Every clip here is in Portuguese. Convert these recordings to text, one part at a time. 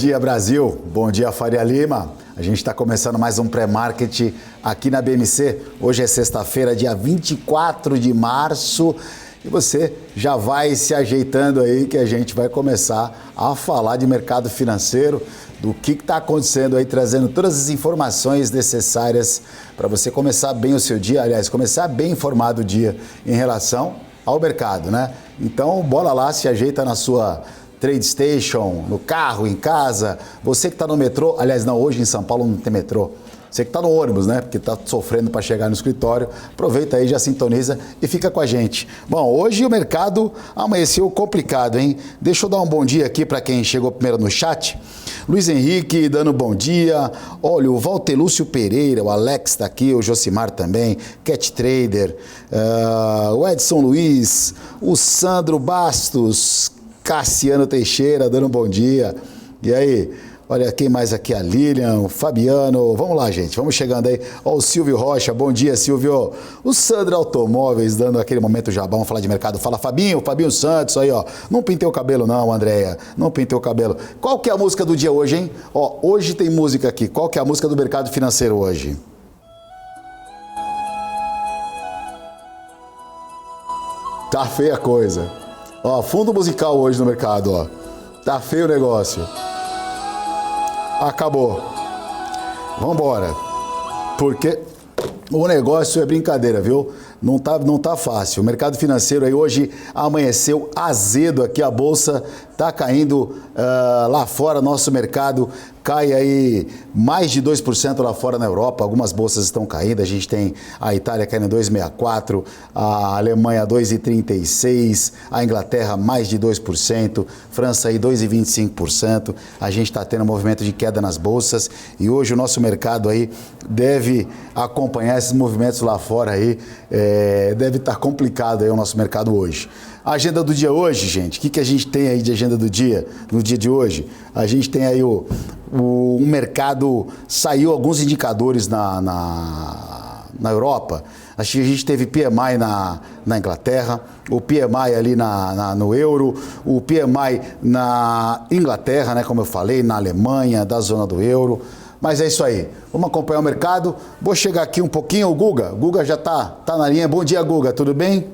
dia, Brasil. Bom dia, Faria Lima. A gente está começando mais um pré-market aqui na BMC. Hoje é sexta-feira, dia 24 de março. E você já vai se ajeitando aí que a gente vai começar a falar de mercado financeiro, do que está acontecendo aí, trazendo todas as informações necessárias para você começar bem o seu dia. Aliás, começar bem informado o dia em relação ao mercado, né? Então, bora lá, se ajeita na sua Trade Station, no carro, em casa. Você que está no metrô, aliás, não, hoje em São Paulo não tem metrô. Você que está no ônibus, né? Porque está sofrendo para chegar no escritório, aproveita aí, já sintoniza e fica com a gente. Bom, hoje o mercado amanheceu complicado, hein? Deixa eu dar um bom dia aqui para quem chegou primeiro no chat. Luiz Henrique dando bom dia. Olha, o Valtelúcio Pereira, o Alex está aqui, o Josimar também, Cat Trader, o Edson Luiz, o Sandro Bastos, Cassiano Teixeira dando bom dia. E aí? Olha, quem mais aqui? A Lilian, o Fabiano. Vamos lá, gente. Vamos chegando aí. Ó, o Silvio Rocha. Bom dia, Silvio. O Sandro Automóveis, dando aquele momento jabá. Vamos falar de mercado. Fala, Fabinho Santos aí, ó. Não pintei o cabelo não, Andréia. Não pintei o cabelo. Qual que é a música do dia hoje, hein? Ó, hoje tem música aqui. Qual que é a música do mercado financeiro hoje? Tá feia a coisa. Ó, fundo musical hoje no mercado, ó. Tá feio o negócio. Acabou. Vambora. Porque o negócio é brincadeira, viu? Não tá fácil. O mercado financeiro aí hoje amanheceu azedo aqui. A bolsa tá caindo lá fora. Nosso mercado cai aí mais de 2% lá fora na Europa. Algumas bolsas estão caindo. A gente tem a Itália caindo 2,64%, a Alemanha 2,36%, a Inglaterra mais de 2%, França aí 2,25%. A gente está tendo um movimento de queda nas bolsas e hoje o nosso mercado aí deve acompanhar esses movimentos lá fora aí. Deve estar complicado aí o nosso mercado hoje. A agenda do dia hoje, gente, o que a gente tem aí de agenda do dia, no dia de hoje? A gente tem aí o mercado, saiu alguns indicadores na Europa. Acho que a gente teve PMI na Inglaterra, o PMI ali no euro, o PMI na Inglaterra, né, como eu falei, na Alemanha, da zona do euro. Mas é isso aí, vamos acompanhar o mercado. Vou chegar aqui um pouquinho, o Guga já tá na linha. Bom dia, Guga, tudo bem?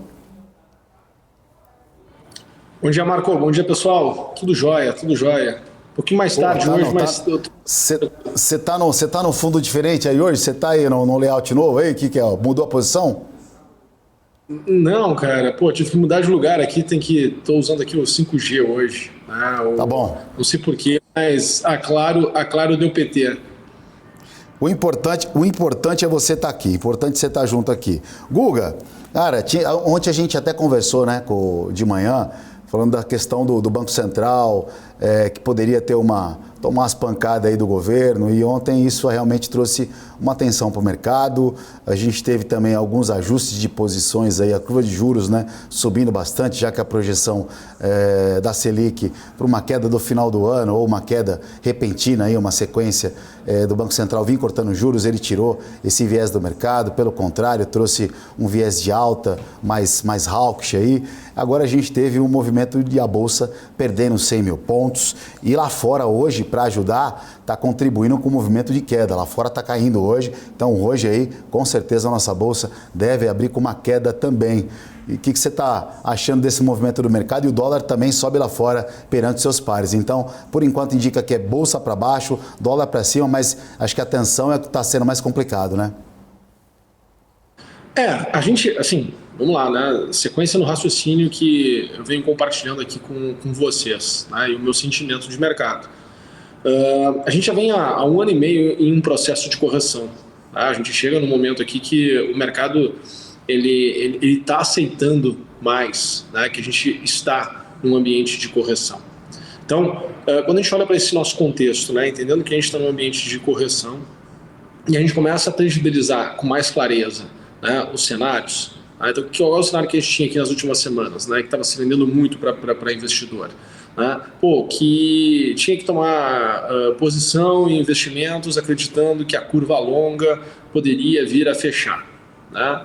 Bom dia, Marco. Bom dia, pessoal. Tudo jóia, tudo jóia. Um pouquinho mais tarde hoje, mas... Você tá no fundo diferente aí hoje? Você tá aí no layout novo aí? O que é? Mudou a posição? Não, cara. Pô, tive que mudar de lugar aqui. Tô usando aqui o 5G hoje. Tá bom. Não sei porquê, mas a Claro deu PT. O importante é você estar aqui, importante você estar junto aqui. Guga, cara, ontem a gente até conversou, né, de manhã, falando da questão do Banco Central, que poderia tomar umas pancadas aí do governo, e ontem isso realmente trouxe uma atenção para o mercado. A gente teve também alguns ajustes de posições aí, a curva de juros, né, subindo bastante, já que a projeção da Selic para uma queda do final do ano, ou uma queda repentina aí, uma sequência do Banco Central vir cortando juros, ele tirou esse viés do mercado, pelo contrário, trouxe um viés de alta mais hawkish aí. Agora a gente teve um movimento de a Bolsa perdendo 100 mil pontos, e lá fora hoje, para ajudar, está contribuindo com o movimento de queda. Lá fora está caindo hoje, então hoje aí, com certeza a nossa Bolsa deve abrir com uma queda também. E o que você está achando desse movimento do mercado? E o dólar também sobe lá fora perante seus pares. Então, por enquanto indica que é bolsa para baixo, dólar para cima, mas acho que a tensão é que está sendo mais complicado, né? A gente, assim, vamos lá, né? Sequência no raciocínio que eu venho compartilhando aqui com vocês, né? E o meu sentimento de mercado. A gente já vem há 1 ano e meio em um processo de correção. Tá? A gente chega no momento aqui que o mercado ele está aceitando mais, né? Que a gente está num ambiente de correção. Então, quando a gente olha para esse nosso contexto, né? Entendendo que a gente está num ambiente de correção, e a gente começa a tangibilizar com mais clareza, né, os cenários. Então, qual é o cenário que a gente tinha aqui nas últimas semanas, né, que estava se vendendo muito para investidor? Né? Que tinha que tomar posição em investimentos acreditando que a curva longa poderia vir a fechar. Né?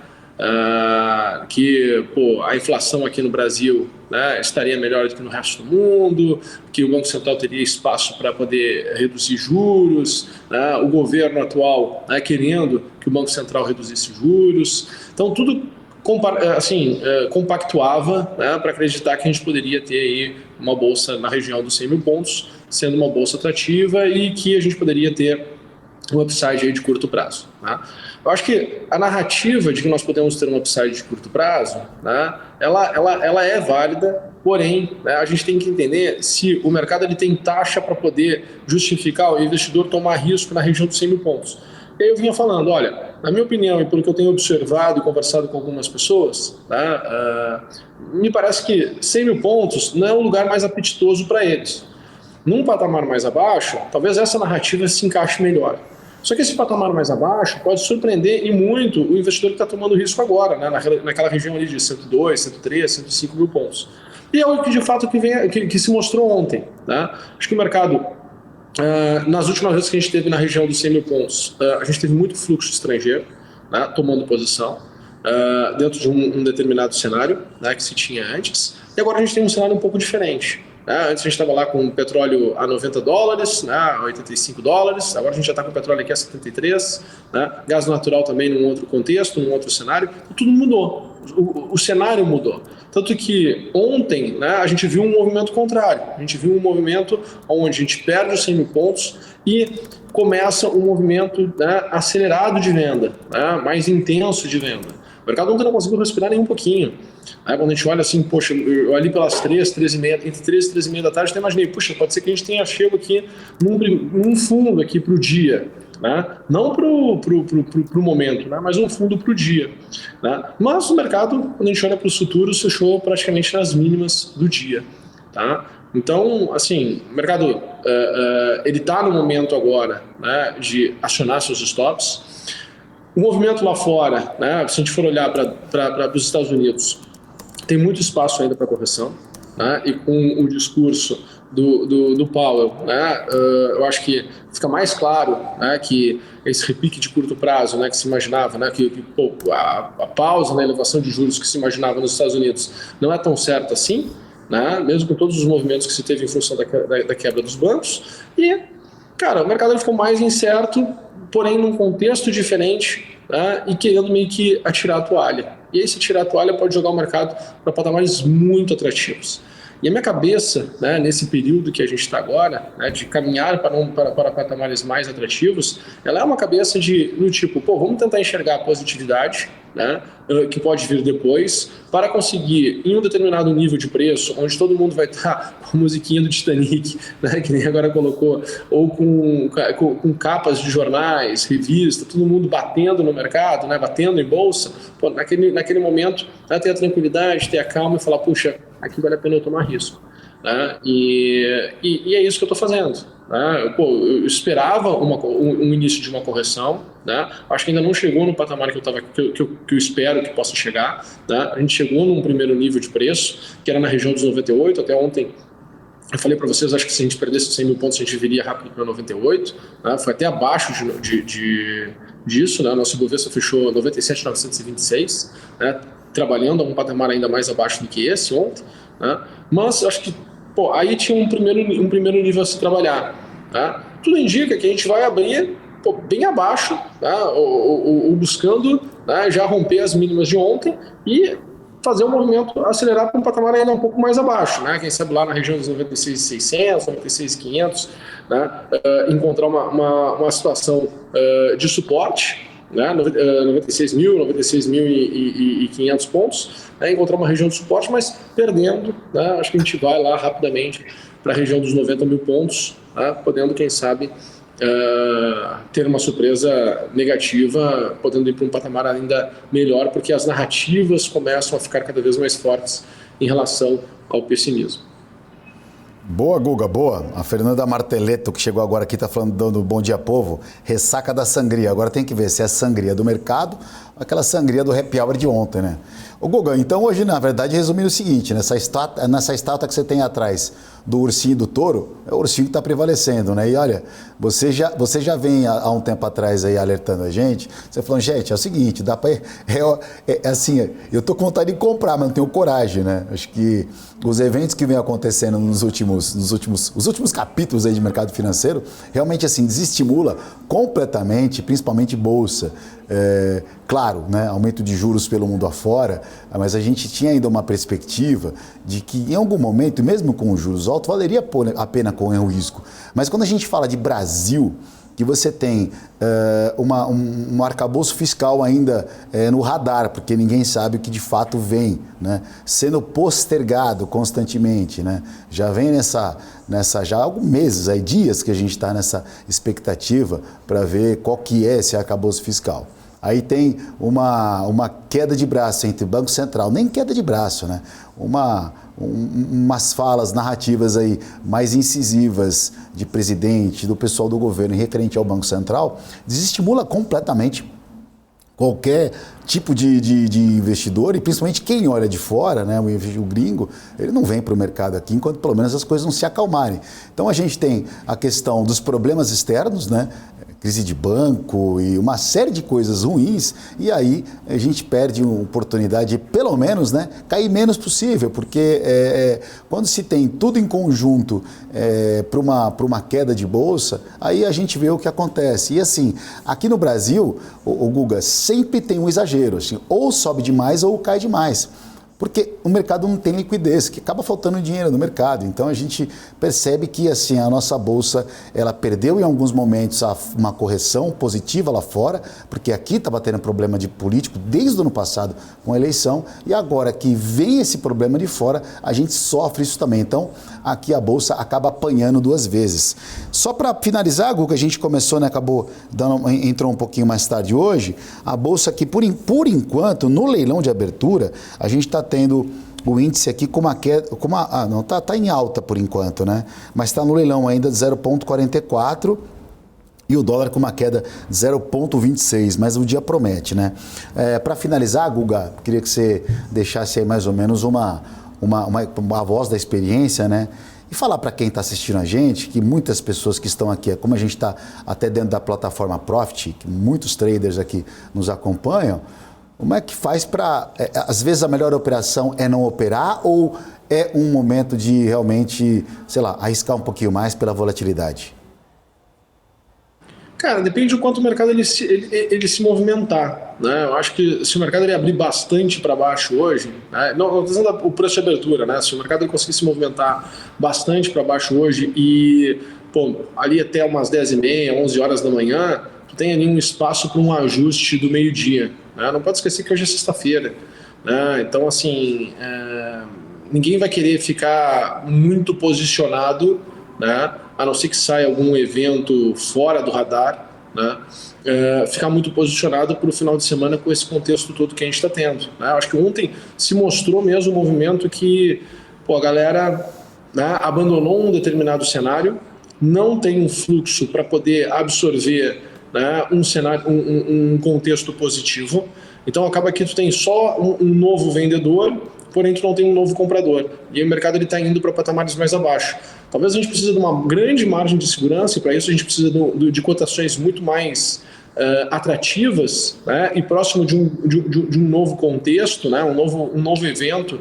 que a inflação aqui no Brasil, né, estaria melhor do que no resto do mundo, que o Banco Central teria espaço para poder reduzir juros, né, o governo atual, né, querendo que o Banco Central reduzisse juros. Então, tudo compactuava, né, para acreditar que a gente poderia ter aí uma bolsa na região dos 100 mil pontos, sendo uma bolsa atrativa e que a gente poderia ter um upside aí de curto prazo. Né? Eu acho que a narrativa de que nós podemos ter um upside de curto prazo, né, ela é válida, porém, né, a gente tem que entender se o mercado ele tem taxa para poder justificar o investidor tomar risco na região dos 100 mil pontos. E aí eu vinha falando, olha, na minha opinião e pelo que eu tenho observado e conversado com algumas pessoas, né, me parece que 100 mil pontos não é o lugar mais apetitoso para eles. Num patamar mais abaixo, talvez essa narrativa se encaixe melhor. Só que esse patamar mais abaixo pode surpreender e muito o investidor que está tomando risco agora, né, naquela região ali de 102, 103, 105 mil pontos. E é o que de fato que se mostrou ontem. Né? Acho que o mercado, nas últimas vezes que a gente teve na região dos 100 mil pontos, a gente teve muito fluxo estrangeiro, né, tomando posição dentro de um determinado cenário, né, que se tinha antes. E agora a gente tem um cenário um pouco diferente. Antes a gente estava lá com petróleo a $90, né, a $85, agora a gente já está com petróleo aqui a 73, né, gás natural também num outro contexto, num outro cenário, tudo mudou, o cenário mudou. Tanto que ontem, né, a gente viu um movimento contrário, a gente viu um movimento onde a gente perde os 100 mil pontos e começa um movimento, né, acelerado de venda, né, mais intenso de venda. O mercado ontem não conseguiu respirar nem um pouquinho. Aí quando a gente olha assim, poxa, eu ali pelas 13h30, entre 13 e 13h30 da tarde, eu até imaginei, puxa, pode ser que a gente tenha chego aqui num fundo aqui para o dia, né? Não para o momento, né? Mas um fundo para o dia. Né? Mas o mercado, quando a gente olha para os futuros, fechou praticamente nas mínimas do dia. Tá? Então, assim, o mercado ele está no momento agora, né, de acionar seus stops. O movimento lá fora, né, se a gente for olhar para os Estados Unidos, tem muito espaço ainda para correção, né, e com o discurso do Powell, né, eu acho que fica mais claro, né, que esse repique de curto prazo, né, que se imaginava, né, a pausa na elevação de juros que se imaginava nos Estados Unidos não é tão certa assim, né, mesmo com todos os movimentos que se teve em função da quebra dos bancos. E, cara, o mercado ficou mais incerto, porém num contexto diferente, né, e querendo meio que atirar a toalha. E esse tirar a toalha pode jogar o mercado para patamares muito atrativos. E a minha cabeça, né, nesse período que a gente está agora, né, de caminhar para patamares mais atrativos, ela é uma cabeça do tipo, vamos tentar enxergar a positividade, né, que pode vir depois, para conseguir, em um determinado nível de preço, onde todo mundo vai estar com a musiquinha do Titanic, né, que nem agora colocou, ou com capas de jornais, revistas, todo mundo batendo no mercado, né, batendo em bolsa, naquele momento, né, ter a tranquilidade, ter a calma e falar, puxa, aqui vale a pena eu tomar risco. Né? E é isso que eu estou fazendo. Né? Eu esperava um início de uma correção, né? Acho que ainda não chegou no patamar que eu espero que possa chegar. Né? A gente chegou num primeiro nível de preço, que era na região dos 98, até ontem. Eu falei para vocês, acho que se a gente perdesse 100 mil pontos, a gente viria rápido para 98. Né? Foi até abaixo disso. Né? Nosso Ibovespa fechou 97.926, né? Trabalhando a um patamar ainda mais abaixo do que esse ontem. Né? Mas acho que aí tinha um primeiro nível a se trabalhar. Tá? Tudo indica que a gente vai abrir bem abaixo, tá? ou buscando, né, já romper as mínimas de ontem e fazer um movimento, acelerar para um patamar ainda um pouco mais abaixo, né? Quem sabe lá na região dos 96.600, 96.500, né? Encontrar uma situação de suporte, né? 96.500 pontos, né? Encontrar uma região de suporte, mas perdendo, né? Acho que a gente vai lá rapidamente para a região dos 90 mil pontos, né? Podendo, quem sabe, ter uma surpresa negativa, podendo ir para um patamar ainda melhor, porque as narrativas começam a ficar cada vez mais fortes em relação ao pessimismo. Boa, Guga, boa. A Fernanda Marteletto, que chegou agora aqui, está falando, dando bom dia, povo. Ressaca da sangria. Agora tem que ver se é sangria do mercado aquela sangria do happy hour de ontem, né? Ô Guga, então hoje, na verdade, resumindo o seguinte, nessa estátua que você tem atrás do ursinho e do touro, é o ursinho que está prevalecendo, né? E olha, você já vem há um tempo atrás aí alertando a gente, você falando, gente, é o seguinte, dá para assim, eu tô com vontade de comprar, mas não tenho coragem, né? Acho que os eventos que vem acontecendo nos últimos capítulos aí de mercado financeiro, realmente assim, desestimula completamente, principalmente bolsa. Claro, né, aumento de juros pelo mundo afora, mas a gente tinha ainda uma perspectiva de que em algum momento, mesmo com os juros altos, valeria a pena correr o risco. Mas quando a gente fala de Brasil, que você tem um arcabouço fiscal ainda no radar, porque ninguém sabe o que de fato vem, né? Sendo postergado constantemente, né? Já vem nessa já há alguns meses, aí, dias que a gente está nessa expectativa para ver qual que é esse arcabouço fiscal. Aí tem uma queda de braço entre o Banco Central, nem queda de braço, né? Umas falas narrativas aí mais incisivas de presidente, do pessoal do governo referente ao Banco Central, desestimula completamente qualquer tipo de investidor, e principalmente quem olha de fora, né, o gringo, ele não vem para o mercado aqui enquanto pelo menos as coisas não se acalmarem. Então a gente tem a questão dos problemas externos, né, crise de banco e uma série de coisas ruins, e aí a gente perde uma oportunidade de, pelo menos, né, cair menos possível, porque quando se tem tudo em conjunto para uma queda de bolsa, aí a gente vê o que acontece. E assim, aqui no Brasil, o Guga, sempre tem um exagero, assim, ou sobe demais ou cai demais. Porque o mercado não tem liquidez, que acaba faltando dinheiro no mercado. Então a gente percebe que assim, a nossa bolsa ela perdeu em alguns momentos uma correção positiva lá fora, porque aqui estava tendo problema de político desde o ano passado com a eleição, e agora que vem esse problema de fora, a gente sofre isso também. Então aqui a bolsa acaba apanhando duas vezes. Só para finalizar, Guga, a gente começou, né, entrou um pouquinho mais tarde hoje, a bolsa aqui por enquanto, no leilão de abertura, a gente está tendo o índice aqui com uma queda, tá em alta por enquanto, né? Mas está no leilão ainda de 0,44 e o dólar com uma queda de 0,26, mas o dia promete, né? Para finalizar, Guga, queria que você deixasse aí mais ou menos uma voz da experiência, né? E falar para quem está assistindo a gente, que muitas pessoas que estão aqui, como a gente está até dentro da plataforma Profit, que muitos traders aqui nos acompanham, como é que faz para... às vezes a melhor operação é não operar ou é um momento de realmente, sei lá, arriscar um pouquinho mais pela volatilidade? Cara, depende do quanto o mercado ele se movimentar, né? Eu acho que se o mercado ele abrir bastante para baixo hoje, né? Não estou dizendo o preço de abertura, né? Se o mercado ele conseguir se movimentar bastante para baixo hoje e ali até umas 10h30, 11 horas da manhã, tu tem ali um espaço para um ajuste do meio-dia, né? Não pode esquecer que hoje é sexta-feira, né? Então, assim, ninguém vai querer ficar muito posicionado, né? A não ser que saia algum evento fora do radar, né? Ficar muito posicionado para o final de semana com esse contexto todo que a gente está tendo, né? Eu acho que ontem se mostrou mesmo um movimento que a galera, né, abandonou um determinado cenário, não tem um fluxo para poder absorver, né, um cenário, um contexto positivo. Então acaba que tu tem só um novo vendedor, porém tu não tem um novo comprador. E aí o mercado está indo para patamares mais abaixo. Talvez a gente precise de uma grande margem de segurança, e para isso a gente precisa de cotações muito mais atrativas, né, e próximo de um novo contexto, né, um novo evento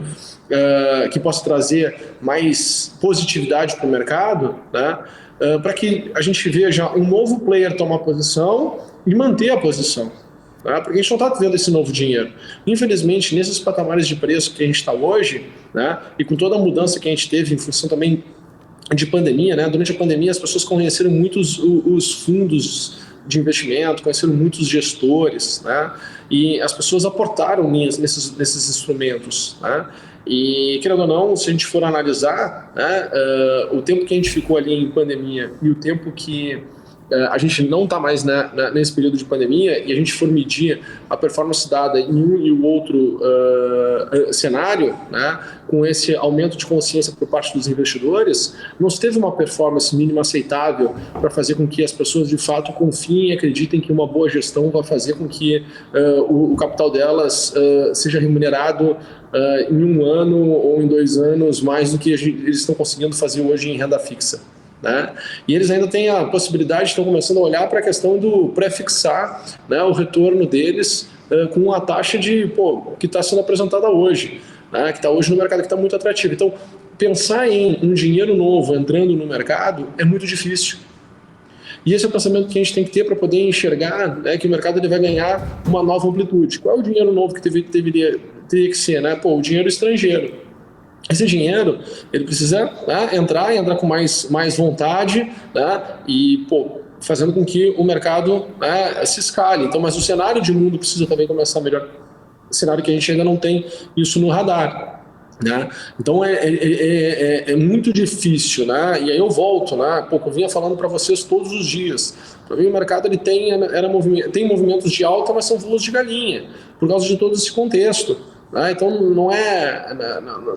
que possa trazer mais positividade para o mercado, né, para que a gente veja um novo player tomar posição e manter a posição. Porque a gente não está vendo esse novo dinheiro. Infelizmente, nesses patamares de preço que a gente está hoje, né, e com toda a mudança que a gente teve em função também de pandemia, né, durante a pandemia as pessoas conheceram muito os fundos de investimento, conheceram muitos gestores, né, e as pessoas aportaram nesses instrumentos, né, e, querendo ou não, se a gente for analisar, né, o tempo que a gente ficou ali em pandemia e o tempo que a gente não está mais nesse período de pandemia e a gente for medir a performance dada em um e o outro cenário, né, com esse aumento de consciência por parte dos investidores, não se teve uma performance mínima aceitável para fazer com que as pessoas de fato confiem e acreditem que uma boa gestão vai fazer com que o capital delas seja remunerado em 1 ano ou em 2 anos mais do que eles estão conseguindo fazer hoje em renda fixa. Né? E eles ainda têm a possibilidade, estão começando a olhar para a questão do pré-fixar, né, o retorno deles com a taxa que está sendo apresentada hoje, né, que está hoje no mercado, que está muito atrativo. Então, pensar em um dinheiro novo entrando no mercado é muito difícil. E esse é o pensamento que a gente tem que ter para poder enxergar, né, que o mercado ele vai ganhar uma nova amplitude. Qual é o dinheiro novo que teria que ser? Né? O dinheiro estrangeiro. Esse dinheiro, ele precisa, né, entrar com mais vontade, né, e fazendo com que o mercado, né, se escale. Então, mas o cenário de mundo precisa também começar a melhorar. Cenário que a gente ainda não tem isso no radar. Né? Então é muito difícil, né? E aí eu volto, né? Eu vinha falando para vocês todos os dias. Para mim o mercado ele tem movimentos de alta, mas são voos de galinha, por causa de todo esse contexto. Então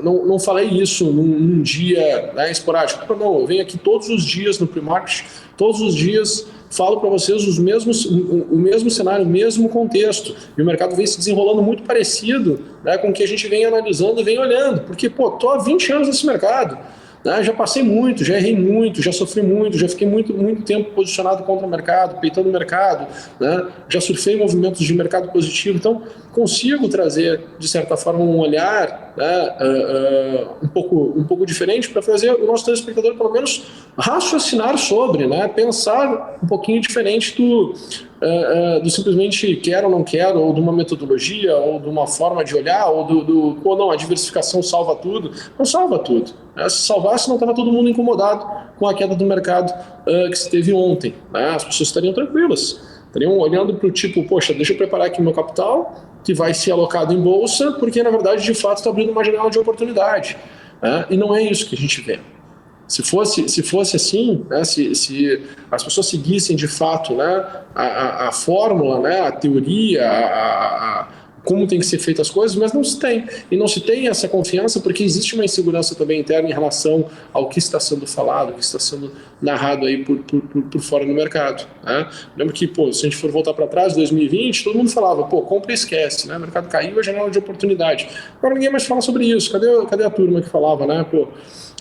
não falei isso num dia, né, esporádico. Não, eu venho aqui todos os dias no pre-market, todos os dias falo para vocês o mesmo cenário, o mesmo contexto. E o mercado vem se desenrolando muito parecido, né, com o que a gente vem analisando e vem olhando. Porque, estou há 20 anos nesse mercado. Né, já passei muito, já errei muito, já sofri muito, já fiquei muito tempo posicionado contra o mercado, peitando o mercado, né, já surfei movimentos de mercado positivo. Então, consigo trazer, de certa forma, um olhar, né, um pouco diferente para fazer o nosso telespectador, pelo menos, raciocinar sobre, né, pensar um pouquinho diferente do simplesmente quero ou não quero, ou de uma metodologia, ou de uma forma de olhar, ou não, a diversificação salva tudo. Não salva tudo. Se salvasse, não estava todo mundo incomodado com a queda do mercado que se teve ontem. Né? As pessoas estariam tranquilas, estariam olhando para o tipo, poxa, deixa eu preparar aqui meu capital, que vai ser alocado em bolsa, porque na verdade, de fato, está abrindo uma janela de oportunidade. Né? E não é isso que a gente vê. Se fosse assim, né, se as pessoas seguissem de fato, né, a fórmula, né, a teoria, como tem que ser feitas as coisas, mas não se tem. E não se tem essa confiança porque existe uma insegurança também interna em relação ao que está sendo falado, o que está sendo narrado aí por fora no mercado. Né? Lembro que, se a gente for voltar para trás, 2020, todo mundo falava, compra e esquece, né? O mercado caiu, é janela de oportunidade. Agora ninguém mais fala sobre isso. Cadê a turma que falava, né?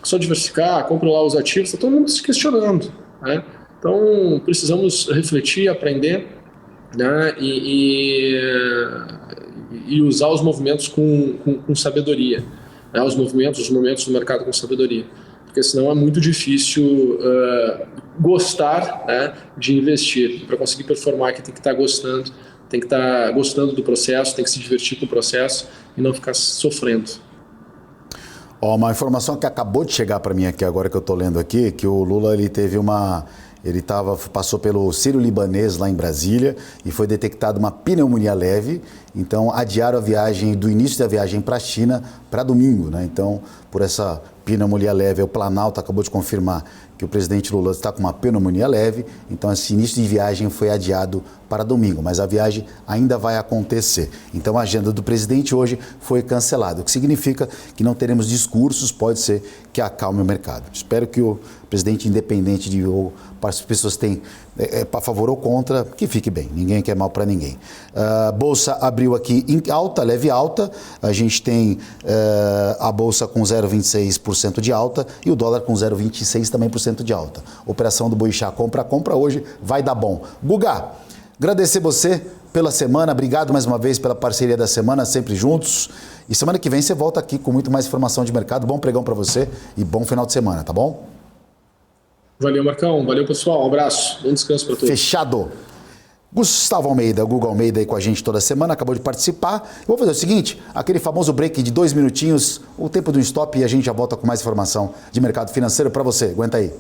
Só diversificar, compra lá os ativos, está todo mundo se questionando. Né? Então, precisamos refletir, aprender, né? E usar os movimentos com sabedoria, né? Os momentos do mercado com sabedoria, porque senão é muito difícil gostar, né, de investir. Para conseguir performar, que tem que estar gostando do processo, tem que se divertir com o processo e não ficar sofrendo. Uma informação que acabou de chegar para mim aqui agora que eu estou lendo aqui, que o Lula passou pelo Sírio-Libanês lá em Brasília e foi detectada uma pneumonia leve, então adiaram a viagem do início da viagem para a China para domingo, né? Então, por essa pneumonia leve, o Planalto acabou de confirmar que o presidente Lula está com uma pneumonia leve, então esse início de viagem foi adiado para domingo, mas a viagem ainda vai acontecer. Então a agenda do presidente hoje foi cancelada, o que significa que não teremos discursos, pode ser que acalme o mercado. Espero que o presidente, independente de as pessoas têm a favor ou contra, que fique bem, ninguém quer mal para ninguém. Bolsa abriu aqui em alta, leve alta, a gente tem a bolsa com 0,26% de alta e o dólar com 0,26% também por cento de alta. Operação do Boixá compra hoje, vai dar bom. Guga, agradecer você pela semana, obrigado mais uma vez pela parceria da semana, sempre juntos. E semana que vem você volta aqui com muito mais informação de mercado. Bom pregão para você e bom final de semana, tá bom? Valeu, Marcão. Valeu, pessoal. Um abraço. Bom descanso para todos. Fechado. Gustavo Almeida, o Google Almeida aí com a gente toda semana, acabou de participar. Eu vou fazer o seguinte, aquele famoso break de 2 minutinhos, o tempo do stop e a gente já volta com mais informação de mercado financeiro para você. Aguenta aí.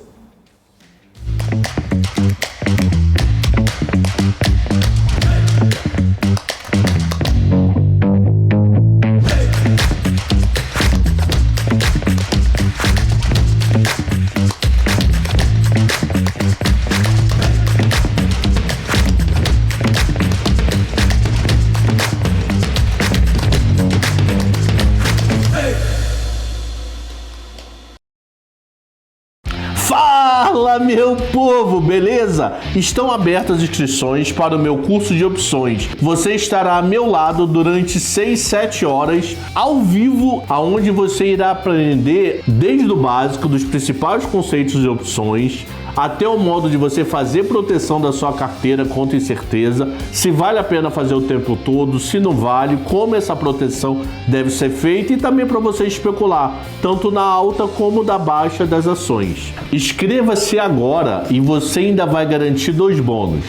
Fala, meu povo, beleza? Estão abertas as inscrições para o meu curso de opções. Você estará ao meu lado durante 6, 7 horas ao vivo, aonde você irá aprender desde o básico dos principais conceitos de opções até o modo de você fazer proteção da sua carteira contra incerteza, se vale a pena fazer o tempo todo, se não vale, como essa proteção deve ser feita e também para você especular, tanto na alta como na baixa das ações. Inscreva-se agora e você ainda vai garantir 2 bônus.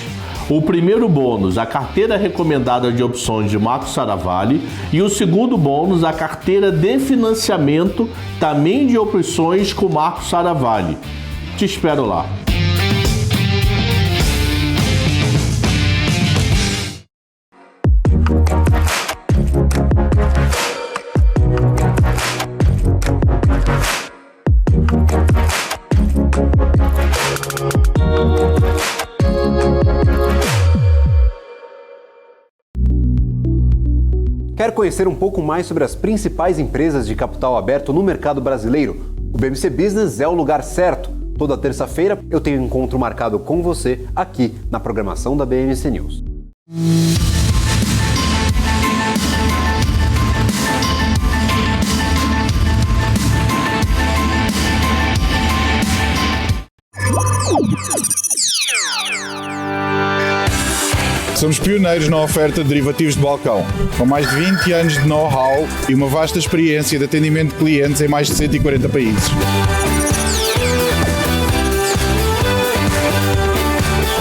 O primeiro bônus, a carteira recomendada de opções de Marco Saravalli, e o segundo bônus, a carteira de financiamento também de opções com Marco Saravalli. Te espero lá. Quer conhecer um pouco mais sobre as principais empresas de capital aberto no mercado brasileiro? O BMC Business é o lugar certo. Toda terça-feira eu tenho um encontro marcado com você aqui na programação da BMC News. Somos pioneiros na oferta de derivativos de balcão, com mais de 20 anos de know-how e uma vasta experiência de atendimento de clientes em mais de 140 países.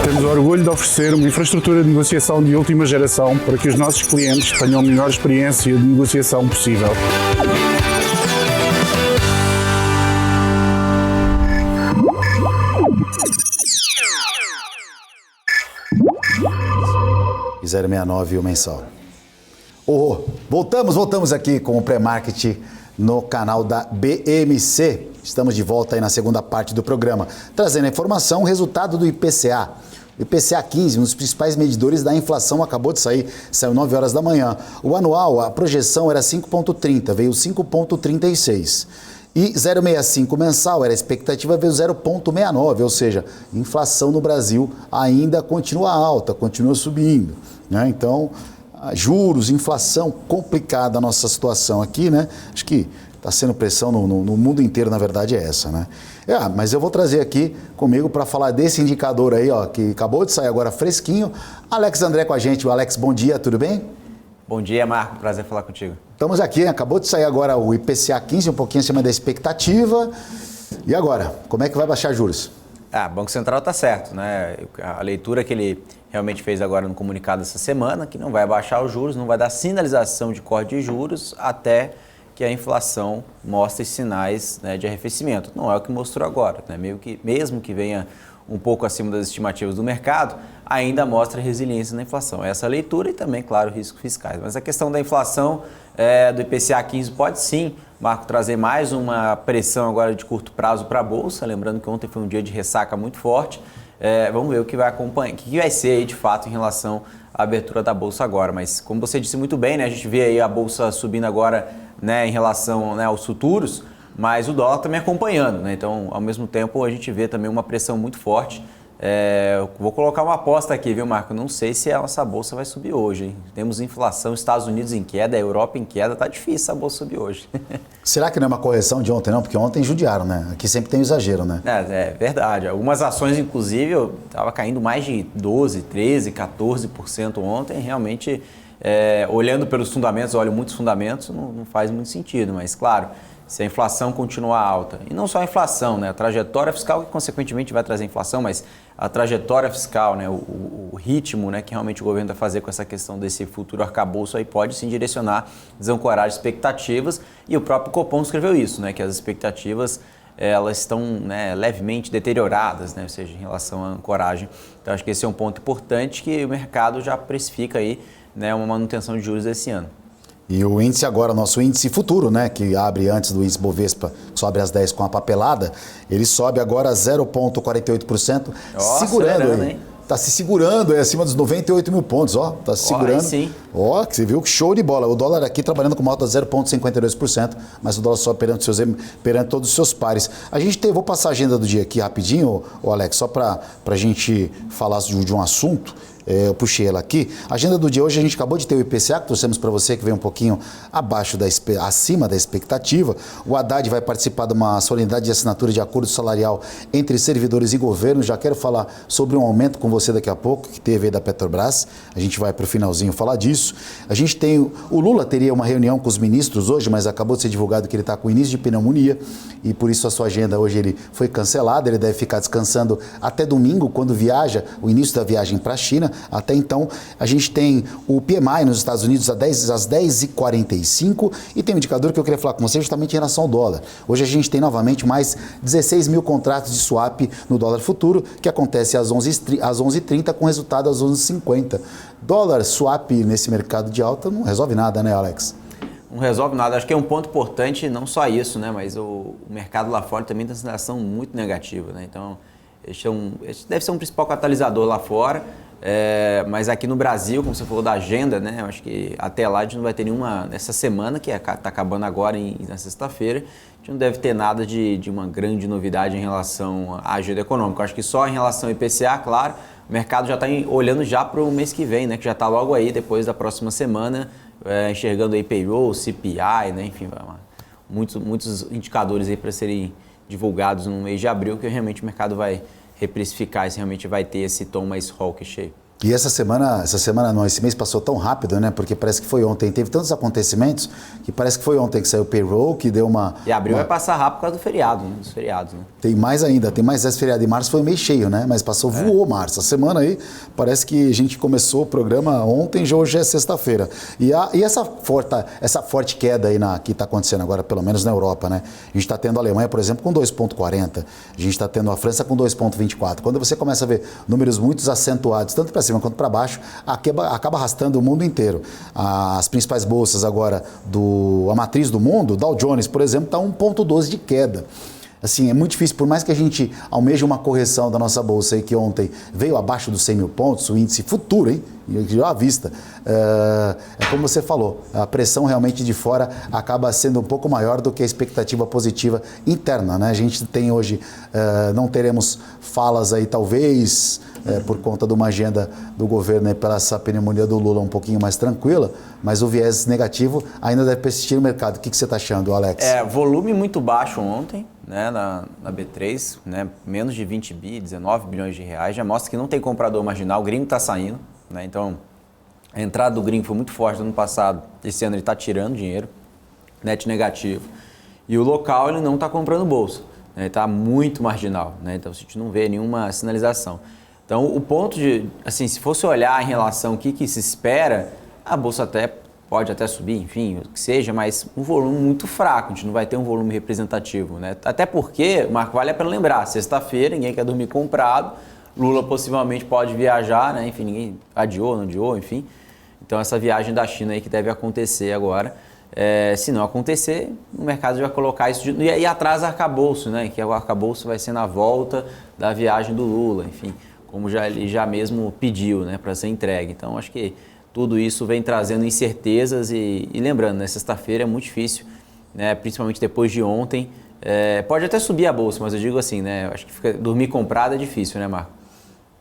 Temos o orgulho de oferecer uma infraestrutura de negociação de última geração para que os nossos clientes tenham a melhor experiência de negociação possível. E 069 o mensal. Voltamos aqui com o pré-market no canal da BMC. Estamos de volta aí na segunda parte do programa, trazendo a informação, o resultado do IPCA. O IPCA 15, um dos principais medidores da inflação, acabou de sair, saiu 9 horas da manhã. O anual, a projeção era 5,30, veio 5,36. E 0,65 mensal, era a expectativa, veio 0,69, ou seja, inflação no Brasil ainda continua alta, continua subindo, né? Então, juros, inflação, complicada a nossa situação aqui, né? Acho que está sendo pressão no mundo inteiro, na verdade, é essa, né? Mas eu vou trazer aqui comigo para falar desse indicador aí, ó, que acabou de sair agora fresquinho. Alex André com a gente. Alex, bom dia, tudo bem? Bom dia, Marco. Prazer falar contigo. Estamos aqui, acabou de sair agora o IPCA 15, um pouquinho acima da expectativa. E agora, como é que vai baixar juros? O Banco Central está certo, né? A leitura que ele realmente fez agora no comunicado essa semana, que não vai baixar os juros, não vai dar sinalização de corte de juros até que a inflação mostre sinais, né, de arrefecimento. Não é o que mostrou agora, né? Mesmo que venha um pouco acima das estimativas do mercado, ainda mostra resiliência na inflação. Essa leitura e também, claro, riscos fiscais. Mas a questão da inflação do IPCA 15 pode sim, Marco, trazer mais uma pressão agora de curto prazo para a Bolsa. Lembrando que ontem foi um dia de ressaca muito forte. Vamos ver o que vai acompanhar, o que vai ser aí de fato em relação à abertura da Bolsa agora. Mas como você disse muito bem, né, a gente vê aí a Bolsa subindo agora, né, em relação, né, aos futuros, mas o dólar também acompanhando, né? Então, ao mesmo tempo, a gente vê também uma pressão muito forte. Vou colocar uma aposta aqui, viu, Marco? Não sei se a nossa Bolsa vai subir hoje, hein? Temos inflação, Estados Unidos em queda, a Europa em queda, tá difícil a Bolsa subir hoje. Será que não é uma correção de ontem, não? Porque ontem judiaram, né? Aqui sempre tem um exagero, né? É verdade. Algumas ações, inclusive, estava caindo mais de 12%, 13%, 14% ontem. Realmente, olhando pelos fundamentos, olho muitos fundamentos, não faz muito sentido, mas claro, se a inflação continuar alta, e não só a inflação, né, a trajetória fiscal que consequentemente vai trazer inflação, mas a trajetória fiscal, né, o ritmo, né, que realmente o governo vai fazer com essa questão desse futuro arcabouço aí pode sim direcionar, desancorar as expectativas, e o próprio Copom escreveu isso, né, que as expectativas elas estão, né, levemente deterioradas, né, ou seja, em relação à ancoragem. Então acho que esse é um ponto importante que o mercado já precifica aí, né, uma manutenção de juros esse ano. E o índice agora, nosso índice futuro, né, que abre antes do índice Bovespa, sobe às 10 com a papelada, ele sobe agora 0,48%, segurando aí. tá se segurando acima dos 98 mil pontos, ó. Tá se segurando. Sim. Ó, você viu que show de bola. O dólar aqui trabalhando com uma alta 0,52%, mas o dólar só perante todos os seus pares. Vou passar a agenda do dia aqui rapidinho, Alex, só para a gente falar de um assunto. Eu puxei ela aqui. A agenda do dia hoje, a gente acabou de ter o IPCA, que trouxemos para você, que veio um pouquinho acima da expectativa. O Haddad vai participar de uma solenidade de assinatura de acordo salarial entre servidores e governo. Já quero falar sobre um aumento com você daqui a pouco, que teve aí da Petrobras. A gente vai para o finalzinho falar disso. A gente tem... O Lula teria uma reunião com os ministros hoje, mas acabou de ser divulgado que ele está com início de pneumonia e por isso a sua agenda hoje ele foi cancelada. Ele deve ficar descansando até domingo, quando viaja, o início da viagem para a China. Até então, a gente tem o PMI nos Estados Unidos às 10h45 e tem um indicador que eu queria falar com você justamente em relação ao dólar. Hoje a gente tem novamente mais 16 mil contratos de swap no dólar futuro, que acontece às 11h30 com resultado às 11h50. Dólar swap nesse mercado de alta não resolve nada, né, Alex? Não resolve nada. Acho que é um ponto importante, não só isso, né, mas o mercado lá fora também tem uma situação muito negativa, né? Então, esse deve ser um principal catalisador lá fora. Mas aqui no Brasil, como você falou da agenda, né, eu acho que até lá a gente não vai ter nenhuma, nessa semana, que está acabando agora na sexta-feira, a gente não deve ter nada de uma grande novidade em relação à agenda econômica. Eu acho que só em relação ao IPCA, claro, o mercado já está olhando já para o mês que vem, né, que já está logo aí, depois da próxima semana, enxergando aí payroll, CPI, né, enfim, muitos indicadores aí para serem divulgados no mês de abril, que realmente o mercado vai reprecificar, se realmente vai ter esse tom mais hawkish aí. E essa semana não, esse mês passou tão rápido, né? Porque parece que foi ontem. Teve tantos acontecimentos que parece que foi ontem que saiu o payroll, que deu uma... E abril vai passar rápido por causa do feriado, né? Dos feriados, né? Tem mais ainda, tem mais esse feriado. Em março foi um mês cheio, né? Mas voou março. A semana aí, parece que a gente começou o programa ontem, já hoje é sexta-feira. E essa forte queda aí que está acontecendo agora, pelo menos na Europa, né? A gente está tendo a Alemanha, por exemplo, com 2,40. A gente está tendo a França com 2,24. Quando você começa a ver números muito acentuados, tanto para cima quanto para baixo, acaba arrastando o mundo inteiro. As principais bolsas agora, a matriz do mundo, Dow Jones, por exemplo, está 1,12 de queda. Assim, é muito difícil, por mais que a gente almeje uma correção da nossa bolsa aí, que ontem veio abaixo dos 100 mil pontos, o índice futuro, hein? Já à vista. É como você falou, a pressão realmente de fora acaba sendo um pouco maior do que a expectativa positiva interna, né? A gente tem hoje, não teremos falas aí, talvez, por conta de uma agenda do governo aí, pela essa pneumonia do Lula um pouquinho mais tranquila, mas o viés negativo ainda deve persistir no mercado. O que você está achando, Alex? Volume muito baixo ontem, né, na B3, né, menos de 20 bi, 19 bilhões de reais, já mostra que não tem comprador marginal, o gringo está saindo, né, então a entrada do gringo foi muito forte no ano passado, esse ano ele está tirando dinheiro, net negativo, e o local ele não está comprando bolsa, né, está muito marginal, né, então a gente não vê nenhuma sinalização. Então o ponto assim, se fosse olhar em relação ao que se espera, a bolsa pode até subir, enfim, o que seja, mas um volume muito fraco, a gente não vai ter um volume representativo, né? Até porque, Marco, vale a pena lembrar, sexta-feira, ninguém quer dormir comprado, Lula possivelmente pode viajar, né? Enfim, ninguém adiou, não adiou, enfim. Então essa viagem da China aí que deve acontecer agora, se não acontecer, o mercado já vai colocar isso, e atrasa arcabouço, né? Que o arcabouço vai ser na volta da viagem do Lula, enfim, como ele já mesmo pediu, né, para ser entregue. Então acho que tudo isso vem trazendo incertezas e lembrando, né, sexta-feira é muito difícil, né, principalmente depois de ontem. Pode até subir a bolsa, mas eu digo assim, né, acho que dormir comprado é difícil, né, Marco?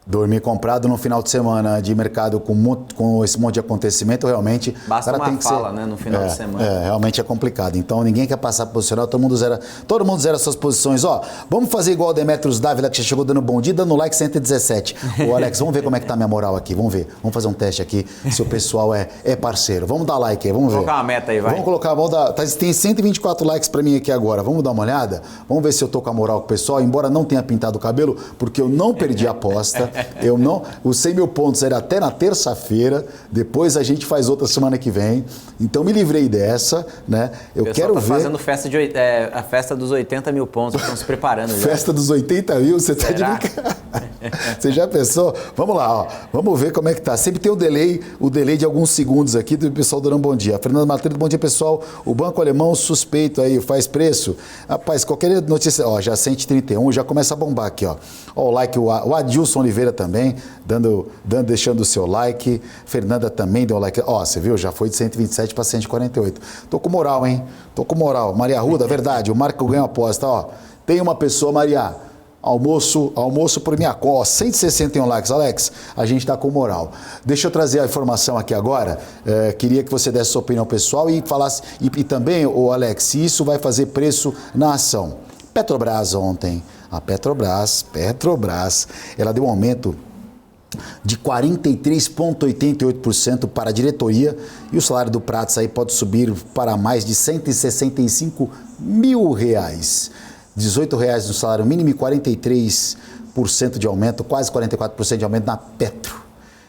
Dormir comprado no final de semana de mercado com esse monte de acontecimento, realmente... Basta uma fala, né, no final de semana. Realmente é complicado. Então, ninguém quer passar posicional, todo mundo zera suas posições. Ó, vamos fazer igual o Demetrios Dávila, que já chegou dando bom dia, dando like 117. Ô, Alex, vamos ver como é que tá a minha moral aqui, vamos ver. Vamos fazer um teste aqui, se o pessoal é parceiro. Vamos dar like aí, vamos ver. Vamos colocar uma meta aí, vai. Tem 124 likes pra mim aqui agora, vamos dar uma olhada? Vamos ver se eu tô com a moral com o pessoal, embora não tenha pintado o cabelo, porque eu não perdi a aposta. Os 100 mil pontos era até na terça-feira, depois a gente faz outra semana que vem, então me livrei dessa, né? Eu quero ver... fazendo a festa dos 80 mil pontos, estão se preparando já. Festa dos 80 mil, você tá de brincadeira. Você já pensou? Vamos lá, ó. Vamos ver como é que tá. Sempre tem o delay de alguns segundos aqui do pessoal dando um bom dia. Fernando Matheus, bom dia, pessoal. O Banco Alemão suspeito aí, faz preço. Rapaz, qualquer notícia, ó, já 131, já começa a bombar aqui, ó. Ó, o like, o Adilson Oliveira Silveira também, deixando o seu like. Fernanda também deu like. Ó, você viu? Já foi de 127 para 148. Tô com moral, hein? Tô com moral. Maria Arruda, verdade, o Marco ganha aposta, ó. Tem uma pessoa, Maria, almoço por minha conta, 161 likes, Alex, a gente tá com moral. Deixa eu trazer a informação aqui agora, queria que você desse sua opinião pessoal e falasse, e também, Alex, se isso vai fazer preço na ação. Petrobras ontem, a Petrobras, ela deu um aumento de 43,88% para a diretoria e o salário do Prats aí pode subir para mais de R$165 mil. R$18 no salário mínimo e 43% de aumento, quase 44% de aumento na Petro.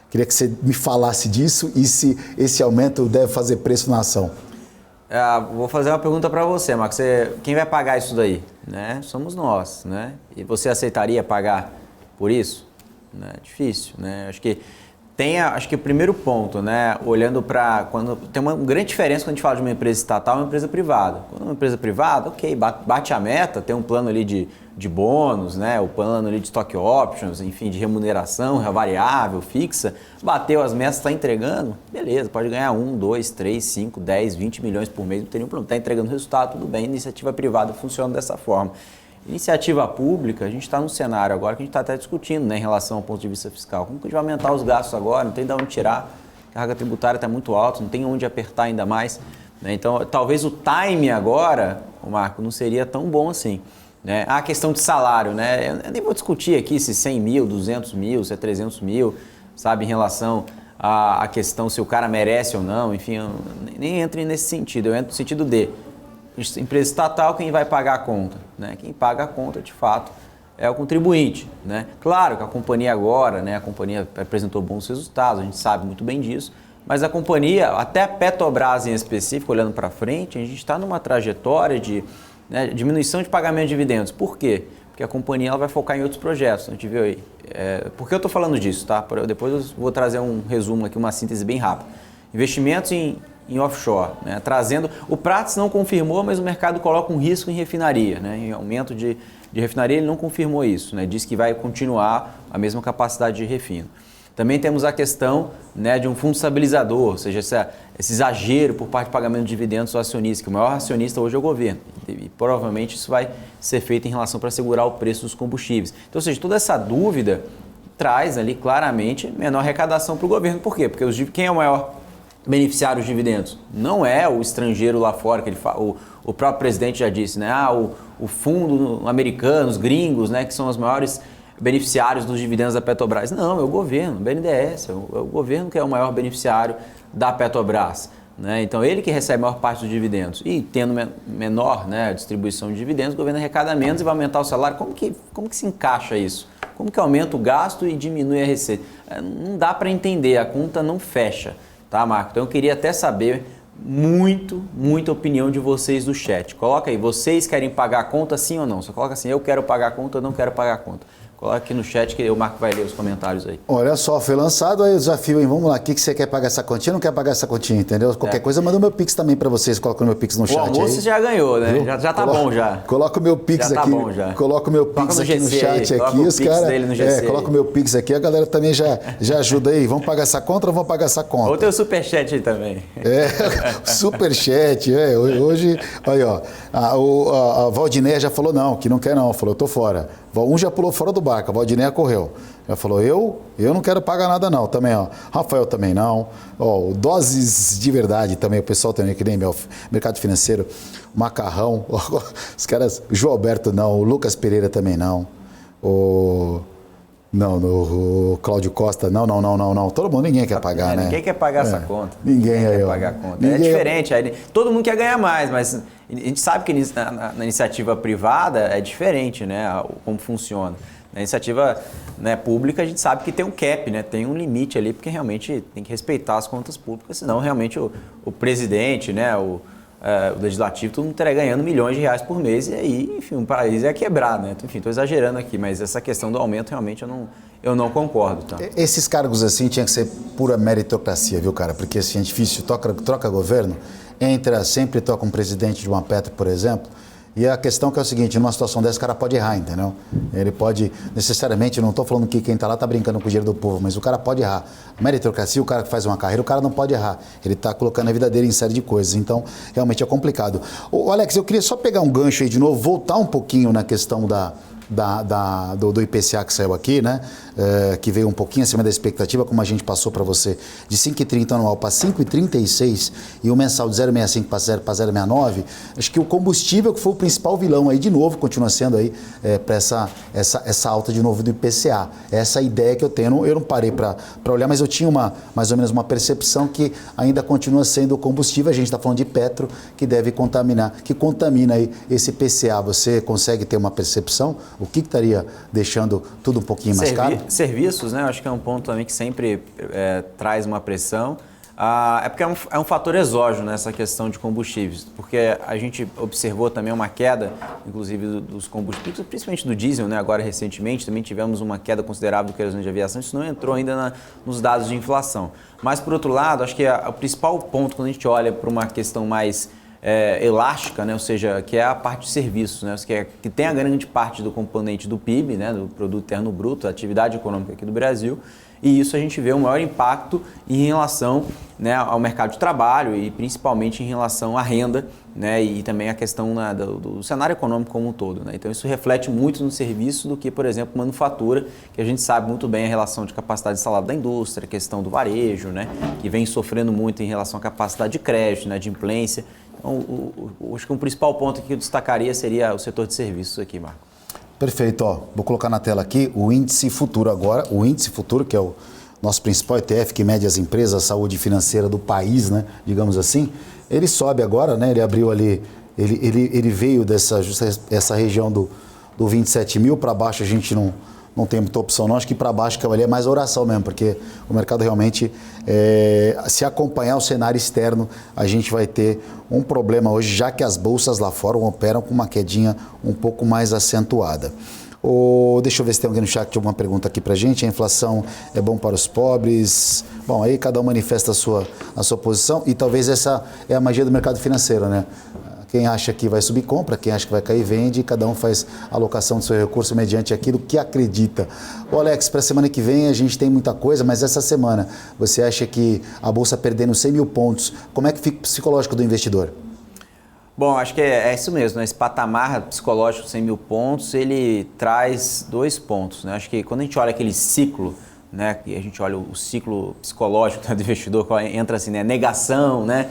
Queria que você me falasse disso e se esse aumento deve fazer preço na ação. Vou fazer uma pergunta para você, Marcos. Quem vai pagar isso daí? Né? Somos nós, né? E você aceitaria pagar por isso? Né? Difícil, né? Acho que o primeiro ponto, né, olhando para quando tem uma grande diferença quando a gente fala de uma empresa estatal e uma empresa privada. Quando é uma empresa privada, ok, bate a meta, tem um plano ali de bônus, né, o plano ali de stock options, enfim, de remuneração variável, fixa, bateu as metas, está entregando, beleza, pode ganhar 1, 2, 3, 5, 10, 20 milhões por mês, não tem nenhum problema, está entregando resultado, tudo bem, iniciativa privada funciona dessa forma. Iniciativa pública, a gente está num cenário agora que a gente está até discutindo, né, em relação ao ponto de vista fiscal. Como que a gente vai aumentar os gastos agora? Não tem de onde tirar, a carga tributária está muito alta, não tem onde apertar ainda mais. Né? Então, talvez o time agora, Marco, não seria tão bom assim. Né? A questão de salário, né? Eu nem vou discutir aqui se 100 mil, 200 mil, se é 300 mil, sabe, em relação à questão se o cara merece ou não, enfim, eu nem entro nesse sentido, eu entro no sentido de empresa estatal, quem vai pagar a conta? Né? Quem paga a conta, de fato, é o contribuinte. Né? Claro que a companhia agora, né, a companhia apresentou bons resultados, a gente sabe muito bem disso, mas a companhia, até a Petrobras em específico, olhando para frente, a gente está numa trajetória de diminuição de pagamento de dividendos. Por quê? Porque a companhia ela vai focar em outros projetos, a gente viu aí. Por que eu estou falando disso? Tá? Depois eu vou trazer um resumo aqui, uma síntese bem rápida. Investimentos em offshore, né? Trazendo, o Prats não confirmou, mas o mercado coloca um risco em refinaria, né? Em aumento de refinaria, ele não confirmou isso, né? Diz que vai continuar a mesma capacidade de refino. Também temos a questão, né, de um fundo estabilizador, ou seja, esse exagero por parte de pagamento de dividendos ao acionista, que o maior acionista hoje é o governo, e provavelmente isso vai ser feito em relação para segurar o preço dos combustíveis. Então, ou seja, toda essa dúvida traz ali claramente menor arrecadação para o governo. Por quê? Porque quem é o maior beneficiar os dividendos? Não é o estrangeiro lá fora, que o próprio presidente já disse, né? O fundo americano, os gringos, né? Que são os maiores beneficiários dos dividendos da Petrobras. Não, é o governo, o BNDES, é o governo que é o maior beneficiário da Petrobras. Né? Então, ele que recebe a maior parte dos dividendos. E tendo menor, né, distribuição de dividendos, o governo arrecada menos e vai aumentar o salário. Como que se encaixa isso? Como que aumenta o gasto e diminui a receita? Não dá para entender, a conta não fecha. Tá, Marco? Então eu queria até saber muita opinião de vocês do chat. Coloca aí, vocês querem pagar a conta sim ou não? Você coloca assim, eu quero pagar a conta, eu não quero pagar a conta. Coloca aqui no chat que o Marco vai ler os comentários aí. Olha só, foi lançado aí o desafio, hein? Vamos lá, o que você quer pagar essa continha ou não quer pagar essa continha, entendeu? Qualquer coisa, manda o meu Pix também para vocês, coloca o meu Pix no chat aí. O almoço já ganhou, né? Já tá bom já. Coloca o meu Pix já aqui. Tá bom já. Coloca o meu Pix aqui no chat aqui, os caras. Coloca o meu Pix aqui, a galera também já ajuda aí. Vamos pagar essa conta ou vamos pagar essa conta? Ou tem o superchat aí também. Superchat, hoje, aí ó, a Valdinéia já falou não, que não quer não, falou, eu tô fora. Um já pulou fora do barco, a Valdinéia correu. Já falou, eu não quero pagar nada não, também, ó. Rafael também não. Ó, Doses de Verdade também, o pessoal também, que nem meu mercado financeiro, Macarrão, os caras, João Alberto não, o Lucas Pereira também não. O Cláudio Costa, não. Todo mundo, ninguém quer pagar, né? Ninguém quer pagar essa conta. Ninguém quer pagar a conta. É diferente. Todo mundo quer ganhar mais, mas a gente sabe que na iniciativa privada é diferente, né? Como funciona. Na iniciativa, né, pública, a gente sabe que tem um cap, né? Tem um limite ali, porque realmente tem que respeitar as contas públicas, senão realmente o presidente, né, o legislativo, todo mundo estaria ganhando milhões de reais por mês e aí, enfim, o país ia quebrar, né? Enfim, estou exagerando aqui, mas essa questão do aumento realmente eu não concordo. Tá? Esses cargos assim tinha que ser pura meritocracia, viu, cara? Porque assim, é difícil, troca governo, sempre toca um presidente de uma Petro, por exemplo, E a questão que é o seguinte, numa situação dessa, o cara pode errar, entendeu? Ele pode, necessariamente, não estou falando que quem está lá está brincando com o dinheiro do povo, mas o cara pode errar. Meritocracia, o cara que faz uma carreira, o cara não pode errar. Ele está colocando a vida dele em série de coisas, então realmente é complicado. Ô, Alex, eu queria só pegar um gancho aí de novo, voltar um pouquinho na questão do IPCA que saiu aqui, né? Que veio um pouquinho acima da expectativa, como a gente passou para você, de 5,30 anual para 5,36 e o mensal de 0,65 para 0,69. Acho que o combustível que foi o principal vilão aí, de novo, continua sendo aí para essa alta de novo do IPCA. Essa ideia que eu tenho, eu não parei para olhar, mas eu tinha mais ou menos uma percepção que ainda continua sendo o combustível. A gente está falando de petro, que deve contaminar, que contamina aí esse IPCA. Você consegue ter uma percepção? O que estaria deixando tudo um pouquinho mais caro? Serviços, né? Eu acho que é um ponto também que sempre traz uma pressão. É porque é um fator exógeno nessa questão de combustíveis, porque a gente observou também uma queda, inclusive dos combustíveis, principalmente do diesel, né? Agora recentemente também tivemos uma queda considerável do querosene de aviação, isso não entrou ainda nos dados de inflação. Mas, por outro lado, acho que o principal ponto quando a gente olha para uma questão mais elástica, né? Ou seja, que é a parte de serviços, né? Que tem a grande parte do componente do PIB, né? Do Produto Interno Bruto, a atividade econômica aqui do Brasil, e isso a gente vê um maior impacto em relação, né, ao mercado de trabalho e principalmente em relação à renda, né, e também a questão do cenário econômico como um todo, né? Então isso reflete muito no serviço do que, por exemplo, manufatura, que a gente sabe muito bem a relação de capacidade instalada da indústria, a questão do varejo, né, que vem sofrendo muito em relação à capacidade de crédito, né, de implência. Então, acho que um principal ponto que eu destacaria seria o setor de serviços aqui, Marco. Perfeito, ó. Vou colocar na tela aqui o índice futuro agora, o índice futuro, que é o nosso principal ETF, que mede as empresas, a saúde financeira do país, né, digamos assim. Ele sobe agora, né, ele abriu ali, ele veio essa região do 27 mil, para baixo a gente não tem muita opção não, acho que para baixo que ali é mais oração mesmo, porque o mercado realmente, se acompanhar o cenário externo, a gente vai ter um problema hoje, já que as bolsas lá fora operam com uma quedinha um pouco mais acentuada. Deixa eu ver se tem alguém no chat que tem alguma pergunta aqui pra gente. A inflação é bom para os pobres? Bom, aí cada um manifesta a sua posição e talvez essa é a magia do mercado financeiro, né? Quem acha que vai subir, compra. Quem acha que vai cair, vende. E cada um faz a alocação do seu recurso mediante aquilo que acredita. Alex, para a semana que vem a gente tem muita coisa, mas essa semana você acha que a Bolsa perdendo 100 mil pontos, como é que fica o psicológico do investidor? Bom, acho que é isso mesmo, né? Esse patamar psicológico de 100 mil pontos, ele traz 2 pontos, né? Acho que quando a gente olha aquele ciclo, né? E a gente olha o ciclo psicológico do investidor, entra assim, né? Negação, né?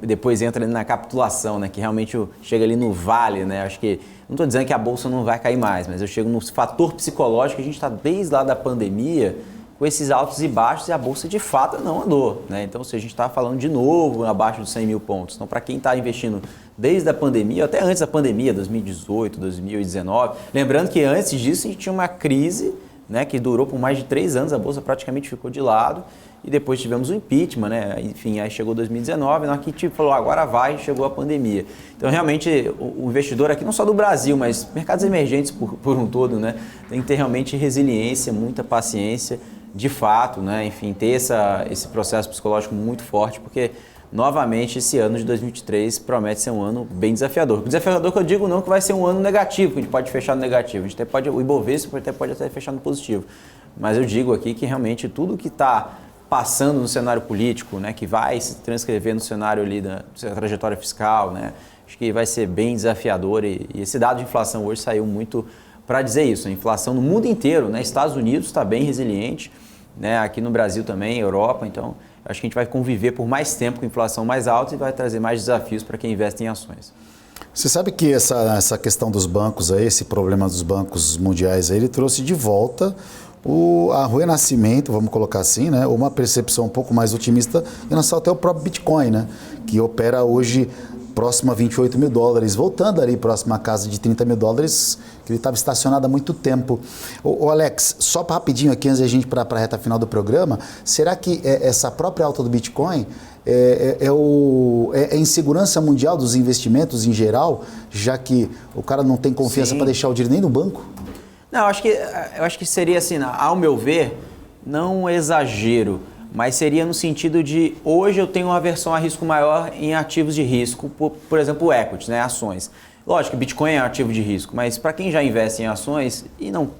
Depois entra na capitulação, né? Que realmente chega ali no vale, né? Acho que, não estou dizendo que a bolsa não vai cair mais, mas eu chego no fator psicológico, a gente está desde lá da pandemia com esses altos e baixos e a bolsa de fato não andou, né? Então, se a gente está falando de novo abaixo dos 100 mil pontos, então para quem está investindo desde a pandemia, até antes da pandemia, 2018, 2019, lembrando que antes disso a gente tinha uma crise, né, que durou por mais de 3 anos, a bolsa praticamente ficou de lado e depois tivemos o impeachment, né? Enfim, aí chegou 2019, nós que falou agora vai, chegou a pandemia. Então realmente o investidor aqui, não só do Brasil, mas mercados emergentes por um todo, né, tem que ter realmente resiliência, muita paciência, de fato, né? Enfim, ter esse processo psicológico muito forte, porque novamente esse ano de 2023 promete ser um ano bem desafiador. Desafiador que eu digo não que vai ser um ano negativo, que a gente pode fechar no negativo, a gente até pode, o Ibovespa pode até fechar no positivo, mas eu digo aqui que realmente tudo que está passando no cenário político, né, que vai se transcrever no cenário ali da trajetória fiscal, né, acho que vai ser bem desafiador e esse dado de inflação hoje saiu muito para dizer isso. A inflação no mundo inteiro, né, Estados Unidos está bem resiliente, né, aqui no Brasil também, Europa, então acho que a gente vai conviver por mais tempo com inflação mais alta e vai trazer mais desafios para quem investe em ações. Você sabe que essa questão dos bancos aí, esse problema dos bancos mundiais aí, ele trouxe de volta o renascimento, vamos colocar assim, né, uma percepção um pouco mais otimista em relação até o próprio Bitcoin, né, que opera hoje próximo a 28 mil dólares, voltando ali próximo à casa de 30 mil dólares, que ele estava estacionado há muito tempo. Alex, só rapidinho aqui antes da gente ir para a reta final do programa, será que essa própria alta do Bitcoin é insegurança mundial dos investimentos em geral, já que o cara não tem confiança para deixar o dinheiro nem no banco? Não, eu acho que seria assim, ao meu ver, não um exagero, mas seria no sentido de hoje eu tenho uma aversão a risco maior em ativos de risco, por exemplo, equities, né, ações. Lógico que Bitcoin é um ativo de risco, mas para quem já investe em ações e não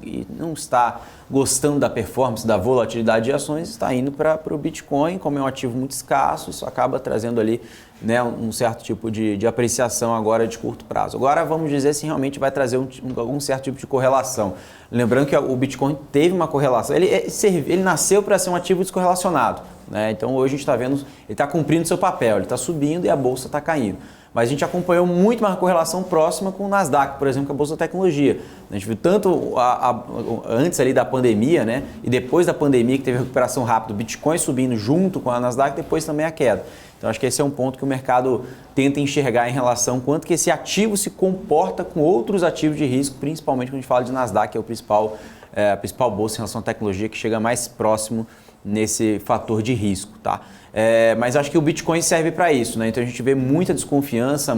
está gostando da performance, da volatilidade de ações, está indo para o Bitcoin, como é um ativo muito escasso, isso acaba trazendo ali, né, um certo tipo de apreciação agora de curto prazo. Agora vamos dizer se realmente vai trazer algum certo tipo de correlação. Lembrando que o Bitcoin teve uma correlação, ele nasceu para ser um ativo descorrelacionado, né? Então hoje a gente está vendo, ele está cumprindo seu papel, ele está subindo e a bolsa está caindo. Mas a gente acompanhou muito uma correlação próxima com o Nasdaq, por exemplo, com a Bolsa de Tecnologia. A gente viu tanto antes ali da pandemia, né, e depois da pandemia que teve recuperação rápida, o Bitcoin subindo junto com a Nasdaq, depois também a queda. Então acho que esse é um ponto que o mercado tenta enxergar em relação ao quanto que esse ativo se comporta com outros ativos de risco, principalmente quando a gente fala de Nasdaq, que é a principal bolsa em relação à tecnologia que chega mais próximo nesse fator de risco, tá? Mas acho que o Bitcoin serve para isso, né? Então a gente vê muita desconfiança,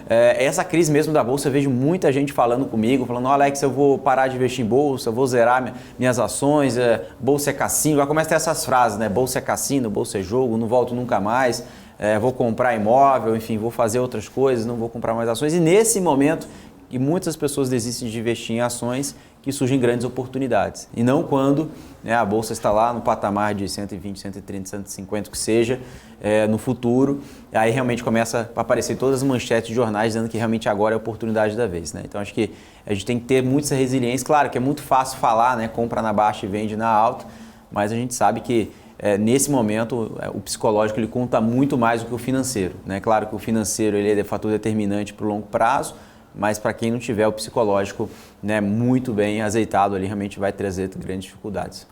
essa crise mesmo da bolsa, eu vejo muita gente falando comigo, falando, Alex, eu vou parar de investir em bolsa, eu vou zerar minhas ações, bolsa é cassino, já começa a ter essas frases, né? Bolsa é cassino, bolsa é jogo, não volto nunca mais, vou comprar imóvel, enfim, vou fazer outras coisas, não vou comprar mais ações. E nesse momento que muitas pessoas desistem de investir em ações, que surgem grandes oportunidades. E não quando, né, a bolsa está lá no patamar de 120, 130, 150, que seja, no futuro, aí realmente começa a aparecer todas as manchetes de jornais dizendo que realmente agora é a oportunidade da vez, né? Então acho que a gente tem que ter muita essa resiliência. Claro que é muito fácil falar, né, compra na baixa e vende na alta, mas a gente sabe que nesse momento o psicológico ele conta muito mais do que o financeiro, né? Claro que o financeiro ele é fator determinante para o longo prazo, mas para quem não tiver o psicológico, né, muito bem azeitado ali, realmente vai trazer grandes dificuldades.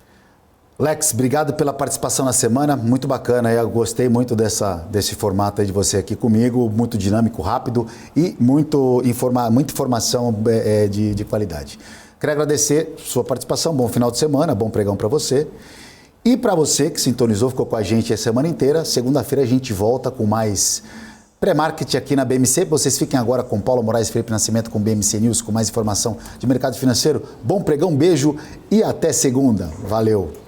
Lex, obrigado pela participação na semana, muito bacana, eu gostei muito desse formato aí de você aqui comigo, muito dinâmico, rápido e muita informação de qualidade. Quero agradecer sua participação, bom final de semana, bom pregão para você. E para você que sintonizou, ficou com a gente a semana inteira, segunda-feira a gente volta com mais pré-market aqui na BMC. Vocês fiquem agora com Paulo Moraes Felipe Nascimento com BMC News, com mais informação de mercado financeiro. Bom pregão, beijo e até segunda. Valeu!